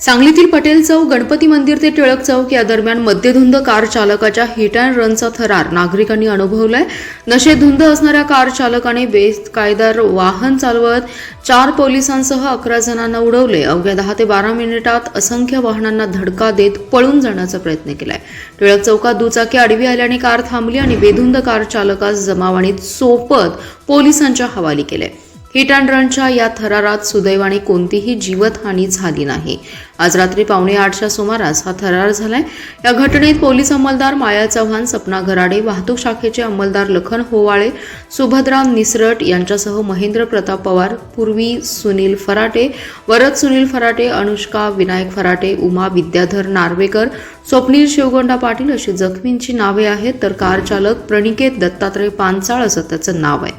सांगलीतील पटेल चौक, गणपती मंदिर ते टिळक चौक या दरम्यान मद्यधुंद कार चालकाच्या हिट अँड रनचा थरार नागरिकांनी अनुभवलाय। नशेधुंद असणाऱ्या कार चालकाने बेकायदेशीर वाहन चालवत 4 पोलिसांसह 11 जणांना उडवले। अवघ्या 10 ते 12 मिनिटात असंख्य वाहनांना धडका देत पळून जाण्याचा प्रयत्न केलाय। टिळक चौकात दुचाकी आडवी आल्याने कार थांबली आणि बेधुंद कार चालकास जमावाने चोपत पोलिसांच्या हवाली केले। हिट अँड रनच्या या थरारात सुदैवाने कोणतीही जीवितहानी झाली नाही। आज रात्री 7:45च्या सुमारास हा थरार झालाय। या घटनेत पोलीस अंमलदार माया चव्हाण, सपना घराडे, वाहतूक शाखेचे अंमलदार लखन होवाळे, सुभद्रा निसरट यांच्यासह महेंद्र प्रताप पवार, पूर्वी सुनील फराटे, वरद सुनील फराटे, अनुष्का विनायक फराटे, उमा विद्याधर नार्वेकर, स्वप्नील शिवगोंडा पाटील अशी जखमींची नावे आहेत। तर कार चालक प्रणिकेत दत्तात्रय पांचाळ असं त्याचं नाव आहे,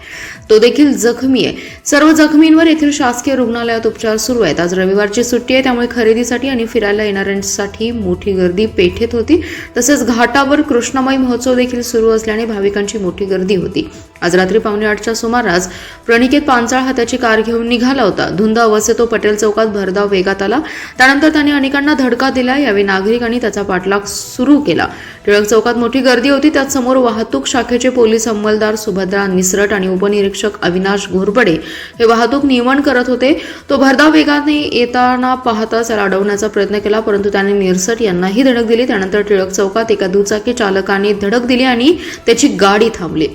तो देखील जखमी आहे। सर्व जखमींवर येथील शासकीय रुग्णालयात उपचार सुरू आहेत। आज रविवारची सुट्टी आहे, त्यामुळे खरेदीसाठी आणि फिरायला येणाऱ्यांसाठी मोठी गर्दी पेठेत होती। तसेच घाटावर कृष्णमय महोत्सव देखील सुरू असल्याने भाविकांची मोठी गर्दी होती। आज रात्री 7:45च्या सुमारास प्रणिकेत पांचाळ हाताची कार घेऊन निघाला होता। धुंद अवस्थेत तो पटेल चौकात भरधाव वेगात आला। त्यानंतर त्याने अनेकांना धडका दिला। यावेळी नागरिकांनी त्याचा पाठलाग सुरू केला। टिळक चौकात मोठी गर्दी होती, त्यात समोर वाहतूक शाखेचे पोलीस अंमलदार सुभद्रा निसरट आणि उपनिरीक्षक अविनाश घोरपडे हे वाहतूक नियमन करत होते। तो भरधाव वेगाने येताना पाहता त्याला अडवण्याचा प्रयत्न केला, परंतु त्याने निसरट यांनाही धडक दिली। त्यानंतर टिळक चौकात एका दुचाकी चालकाने धडक दिली आणि त्याची गाडी थांबली।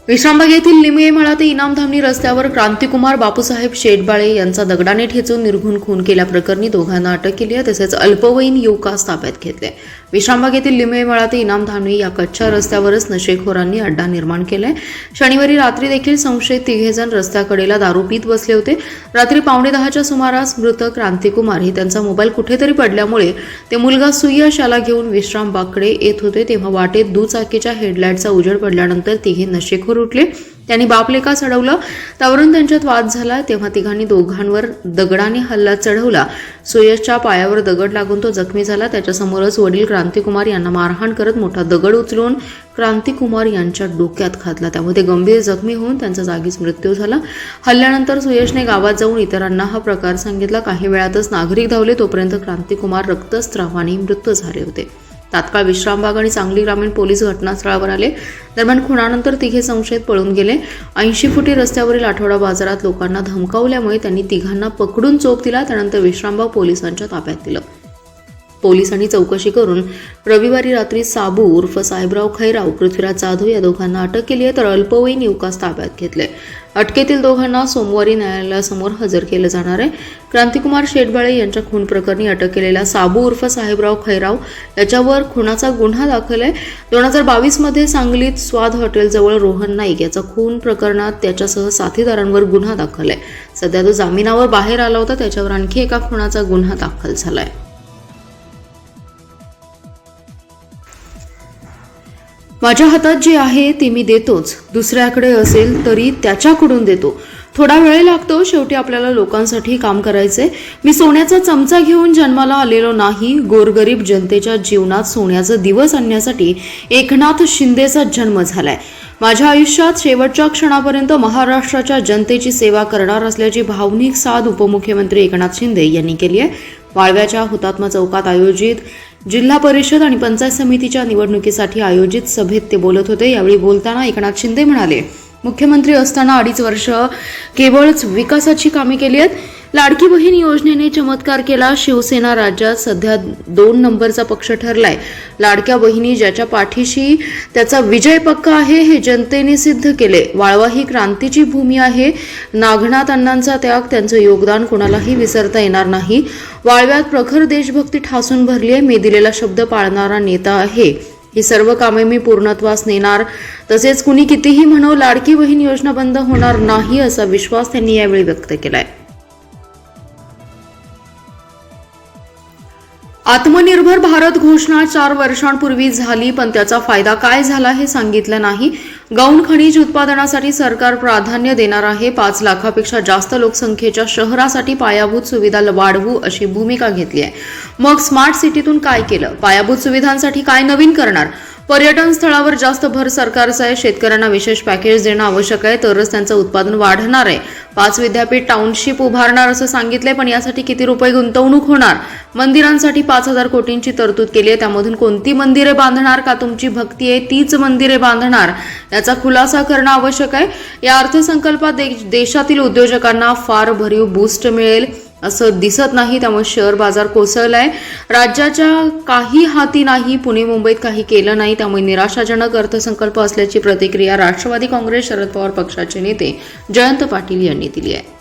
विश्रामबाग येथील लिमयेमळा ते इनामधामणी रस्त्यावर क्रांतिकुमार बापूसाहेब शेटबाळे यांचा दगडाने ठेचून निर्घुण खून केल्याप्रकरणी दोघांना अटक केली आहे। तसेच अल्पवयीन युवकास ताब्यात घेतले। विश्रामबाग येथील लिमयेमळा ते इनामधामणी या कच्च्या रस्त्यावरच नशेखोरांनी अड्डा निर्माण केलाय। शनिवारी रात्री देखील संशयित 3 जण रस्त्याकडेला दारू पीत बसले होते। रात्री 9:15च्या सुमारास मृत क्रांतिकुमार ही त्यांचा मोबाईल कुठेतरी पडल्यामुळे ते मुलगा सुयश याला घेऊन विश्रामबागकडे येत होते, तेव्हा वाटेत दुचाकीच्या हेडलाईटचा उजेड पडल्यानंतर तिघे नशेखोर उठले। त्यांनी बापलेकास अडवलं, त्यावरून त्यांच्यात वाद झाला। तेव्हा तिघांनी दोघांवर दगडाने हल्ला चढवला। सुयशच्या पायावर दगड लागून तो जखमी झाला। त्याच्यासमोरच वडील क्रांतिकुमार यांना मारहाण करत मोठा दगड उचलून क्रांतिकुमार यांच्या डोक्यात घातला, त्यामुळे ते गंभीर जखमी होऊन त्यांचा जागीच मृत्यू झाला। हल्ल्यानंतर सुयशने गावात जाऊन इतरांना हा प्रकार सांगितला। काही वेळातच नागरिक धावले, तोपर्यंत क्रांतिकुमार रक्तस्रावाने मृत झाले होते। तात्काळ विश्रामबाग आणि सांगली ग्रामीण पोलीस घटनास्थळावर आले। दरम्यान खुनानंतर तिघे संशयित पळून गेले। 80 फुटी रस्त्यावरील आठवडा बाजारात लोकांना धमकावल्यामुळे त्यांनी तिघांना पकडून चोप दिला। त्यानंतर विश्रामबाग पोलिसांच्या ताब्यात दिलं। पोलिसांनी चौकशी करून रविवारी रात्री साबू उर्फ साहेबराव खैराव, पृथ्वीराज जाधव या दोघांना अटक केली आहे, तर अल्पवयीन युवकास ताब्यात घेतले। अटकेतील दोघांना सोमवारी न्यायालयासमोर हजर केलं जाणार आहे। क्रांतिकुमार शेटबाळे यांच्या खून प्रकरणी अटक केलेला साबू उर्फ साहेबराव खैराव याच्यावर खुनाचा गुन्हा दाखल आहे। 2022 मध्ये सांगलीत स्वाद हॉटेलजवळ रोहन नाईक याचा खून प्रकरणात त्याच्यासह साथीदारांवर गुन्हा दाखल आहे। सध्या तो जामिनावर बाहेर आला होता, त्याच्यावर आणखी एका खुनाचा गुन्हा दाखल झालाय। माझ्या हातात जे आहे ते मी देतोच, दुसऱ्याकडे असेल तरी त्याच्याकडून देतो। थोडा वेळ लागतो, शेवटी आपल्याला लोकांसाठी काम करायचंय। मी सोन्याचा चमचा घेऊन जन्माला आलेलो नाही, गोरगरीब जनतेच्या जीवनात सोन्याचा दिवस आणण्यासाठी एकनाथ शिंदेचा जन्म झालाय। माझ्या आयुष्यात शेवटच्या क्षणापर्यंत महाराष्ट्राच्या जनतेची सेवा करणार असल्याची भावनिक साद उपमुख्यमंत्री एकनाथ शिंदे यांनी केली आहे। वाळव्याच्या हुतात्मा चौकात आयोजित जिल्हा परिषद आणि पंचायत समितीच्या निवडणुकीसाठी आयोजित सभेत ते बोलत होते। यावेळी बोलताना एकनाथ शिंदे म्हणाले, मुख्यमंत्री असताना 2.5 वर्ष केवळ विकासाची कामे केली आहेत। लाडकी बहीण योजनेने चमत्कार केला। शिवसेना राज्यात सध्या 2 नंबरचा पक्ष ठरलाय। लाडक्या बहिणी ज्याच्या पाठीशी त्याचा विजय पक्का आहे हे जनतेने सिद्ध केले। वाळवा ही क्रांतीची भूमी आहे। नागनाथ अण्णांचा त्याग, त्यांचं योगदान कोणालाही विसरता येणार नाही। वाळव्यात प्रखर देशभक्ती ठासून भरली आहे। मी दिलेला शब्द पाळणारा नेता आहे। ही सर्व कामे मी पूर्णत्वास नेणार। तसेच कुणी कितीही म्हणो, लाडकी बहीण योजना बंद होणार नाही असा विश्वास त्यांनी यावेळी व्यक्त केलाय। आत्मनिर्भर भारत घोषणा 4 वर्षांपूर्वी झाली, पण त्याचा फायदा काय झाला हे सांगितलं नाही। गौण खनिज उत्पादनासाठी सरकार प्राधान्य देणार आहे। 5 लाखापेक्षा जास्त लोकसंख्येच्या शहरासाठी पायाभूत सुविधा वाढवू अशी भूमिका घेतली आहे। मग स्मार्ट सिटीतून काय केलं? पायाभूत सुविधांसाठी काय नवीन करणार? पर्यटन स्थळावर जास्त भर सरकारचा आहे. शेतकऱ्यांना विशेष पॅकेज देणं आवश्यक आहे, तरच त्यांचं उत्पादन वाढणार आहे. 5 विद्यापीठ टाउनशिप उभारणार असं सांगितलंय, पण यासाठी किती रुपये गुंतवणूक होणार? मंदिरांसाठी 5,000 कोटींची तरतूद केली आहे. त्यामधून कोणती मंदिरे बांधणार? का तुमची भक्ती आहे तीच मंदिरे बांधणार? याचा खुलासा करणं आवश्यक आहे. या अर्थसंकल्पात देशातील उद्योजकांना फार भरीव बूस्ट मिळेल असं दिसत नाही. त्यामुळे शेअर बाजार कोसळलाय. राज्याच्या काही हाती नाही, पुणे मुंबईत काही केलं नाही. त्यामुळे निराशाजनक अर्थसंकल्प असल्याची प्रतिक्रिया राष्ट्रवादी काँग्रेस शरद पवार पक्षाचे नेते जयंत पाटील यांनी दिली आहे.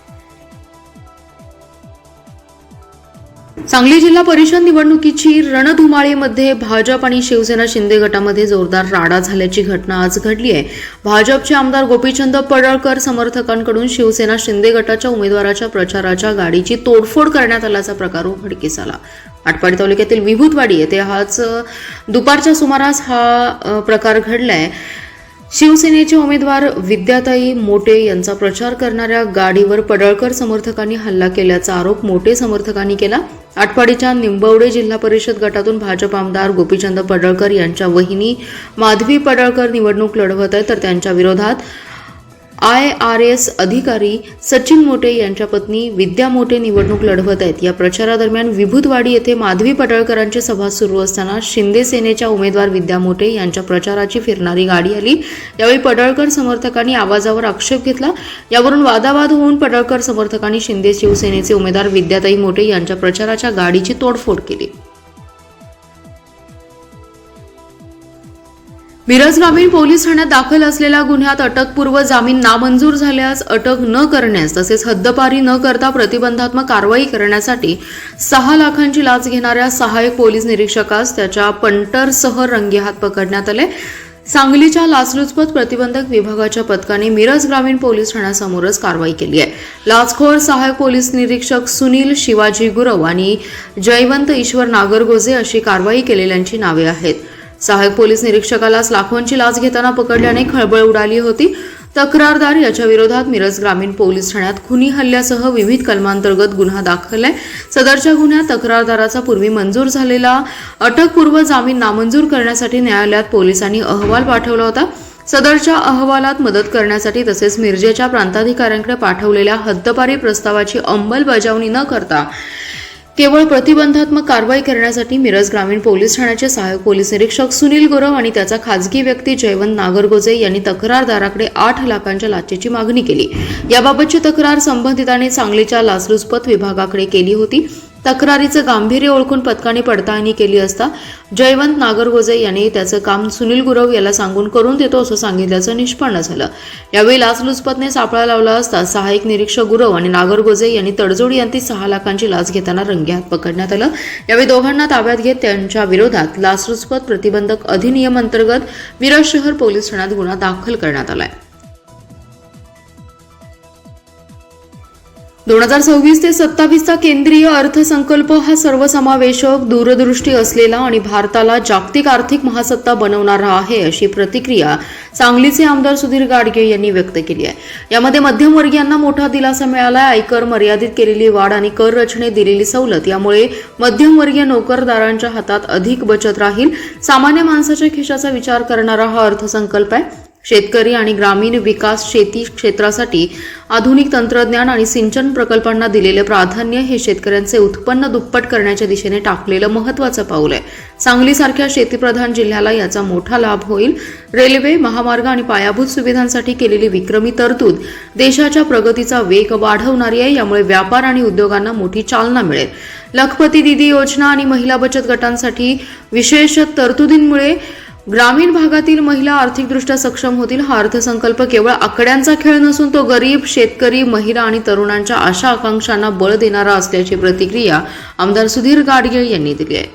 सांगली जिल्हा परिषद निवडणुकीची रणधुमाळीमध्ये भाजप आणि शिवसेना शिंदे गटामध्ये जोरदार राडा झाल्याची घटना आज घडली आहे. भाजपचे आमदार गोपीचंद पडळकर समर्थकांकडून शिवसेना शिंदे गटाच्या उमेदवाराच्या प्रचाराच्या गाडीची तोडफोड करण्यात आल्याचा प्रकार उघडकीस आला. आटपाडी तालुक्यातील विभूतवाडी येथे आज दुपारच्या सुमारास हा प्रकार घडलाय. शिवसेनेचे उमेदवार विद्याताई मोटे यांचा प्रचार करणाऱ्या गाडीवर पडळकर समर्थकांनी हल्ला केल्याचा आरोप मोटे समर्थकांनी केला. आटपाडीच्या निंबवडे जिल्हा परिषद गटातून भाजप आमदार गोपीचंद पडळकर यांच्या वहिनी माधवी पडळकर निवडणूक लढवत आहेत, तर त्यांच्या विरोधात IRS अधिकारी सचिन मोटे यांच्या पत्नी विद्या मोटे निवडणूक लढवत आहेत. या प्रचारादरम्यान विभूतवाडी येथे माधवी पडळकरांची सभा सुरू असताना शिंदे सेनेच्या उमेदवार विद्या मोटे यांच्या प्रचाराची फिरणारी गाडी आली. यावेळी पडळकर समर्थकांनी आवाजावर आक्षेप घेतला. यावरून वादावाद होऊन पडळकर समर्थकांनी शिंदे शिवसेनेचे उमेदवार विद्याताई मोटे यांच्या प्रचाराच्या गाडीची तोडफोड केली. मिरज ग्रामीण पोलीस ठाण्यात दाखल असलेल्या गुन्ह्यात अटकपूर्व जामीन नामंजूर झाल्यास अटक न करण्यास तसेच हद्दपारी न करता प्रतिबंधात्मक कारवाई करण्यासाठी 6 लाखांची लाच घेणाऱ्या सहाय्यक पोलीस निरीक्षकास त्याच्या पंटरसह रंगेहात पकडण्यात आले. सांगलीच्या लाचलुचपत प्रतिबंधक विभागाच्या पथकाने मिरज ग्रामीण पोलीस ठाण्यासमोरच कारवाई केली आहे. लाचखोर सहाय्यक पोलीस निरीक्षक सुनील शिवाजी गुरव आणि जयवंत ईश्वर नागरगोजे अशी कारवाई केलेल्यांची नावे आहेत. सहाय्यक पोलीस निरीक्षकालाच लाखोंची लाच घेताना पकडल्याने खळबळ उडाली होती. तक्रारदार याच्या विरोधात मिरज ग्रामीण पोलीस ठाण्यात खुनी हल्ल्यासह विविध कलमांतर्गत गुन्हा दाखल आहे. सदरच्या गुन्ह्यात तक्रारदाराचा पूर्वी मंजूर झालेला अटकपूर्व जामीन नामंजूर करण्यासाठी न्यायालयात पोलिसांनी अहवाल पाठवला होता. सदरच्या अहवालात मदत करण्यासाठी तसेच मिरजेच्या प्रांताधिकाऱ्यांकडे पाठवलेल्या हद्दपारी प्रस्तावाची अंमलबजावणी न करता केवळ प्रतिबंधात्मक कारवाई करण्यासाठी मिरज ग्रामीण पोलीस ठाण्याचे सहाय्यक पोलीस निरीक्षक सुनील गुरव आणि त्याचा खासगी व्यक्ती जयवंत नागरगोजे यांनी तक्रारदाराकडे 8 लाखांच्या लाचेची मागणी केली. याबाबतची तक्रार संबंधितांनी सांगलीच्या लाचलुचपत विभागाकडे केली होती. तक्रारीचं गांभीर्य ओळखून पथकाने पडताळणी केली असता जयवंत नागरगोजे यांनी त्याचं काम सुनील गुरव याला सांगून करून देतो असं सांगितल्याचं निष्पन्न झालं. यावेळी लाचलुचपतने सापळा लावला असता सहाय्यक निरीक्षक गुरव आणि नागरगोजे यांनी तडजोडी अंती 6 लाखांची लाच घेताना रंगेहात पकडण्यात आलं. यावेळी दोघांना ताब्यात घेत त्यांच्या विरोधात लाचलुचपत प्रतिबंधक अधिनियम अंतर्गत मिरज शहर पोलीस ठाण्यात गुन्हा दाखल करण्यात आलाय. 2026 ते 27चा केंद्रीय अर्थसंकल्प हा सर्वसमावेशक, दूरदृष्टी असलेला आणि भारताला जागतिक आर्थिक महासत्ता बनवणारा आहे अशी प्रतिक्रिया सांगलीचे आमदार सुधीर गाडगे यांनी व्यक्त केली आहे. यामध्ये मध्यमवर्गीयांना मोठा दिलासा मिळाला आहे. आयकर मर्यादित केलेली वाढ आणि कर रचनेत दिलेली सवलत यामुळे मध्यमवर्गीय नोकरदारांच्या हातात अधिक बचत राहील. सामान्य माणसाच्या खिशाचा विचार करणारा हा अर्थसंकल्प आहे. शेतकरी आणि ग्रामीण विकास, शेती क्षेत्रासाठी आधुनिक तंत्रज्ञान आणि सिंचन प्रकल्पांना दिलेले प्राधान्य हे शेतकऱ्यांचे उत्पन्न दुप्पट करण्याच्या दिशेने टाकलेलं महत्त्वाचं पाऊल आहे. सांगलीसारख्या शेतीप्रधान जिल्ह्याला याचा मोठा लाभ होईल. रेल्वे, महामार्ग आणि पायाभूत सुविधांसाठी केलेली विक्रमी तरतूद देशाच्या प्रगतीचा वेग वाढवणारी आहे. यामुळे व्यापार आणि उद्योगांना मोठी चालना मिळेल. लखपती दीदी योजना आणि महिला बचत गटांसाठी विशेष तरतुदींमुळे ग्रामीण भागातील महिला आर्थिकदृष्ट्या सक्षम होतील. हा अर्थसंकल्प केवळ आकड्यांचा खेळ नसून तो गरीब, शेतकरी, महिला आणि तरुणांच्या आशा आकांक्षांना बळ देणारा असल्याची प्रतिक्रिया आमदार सुधीर गाडगे यांनी दिली आहे.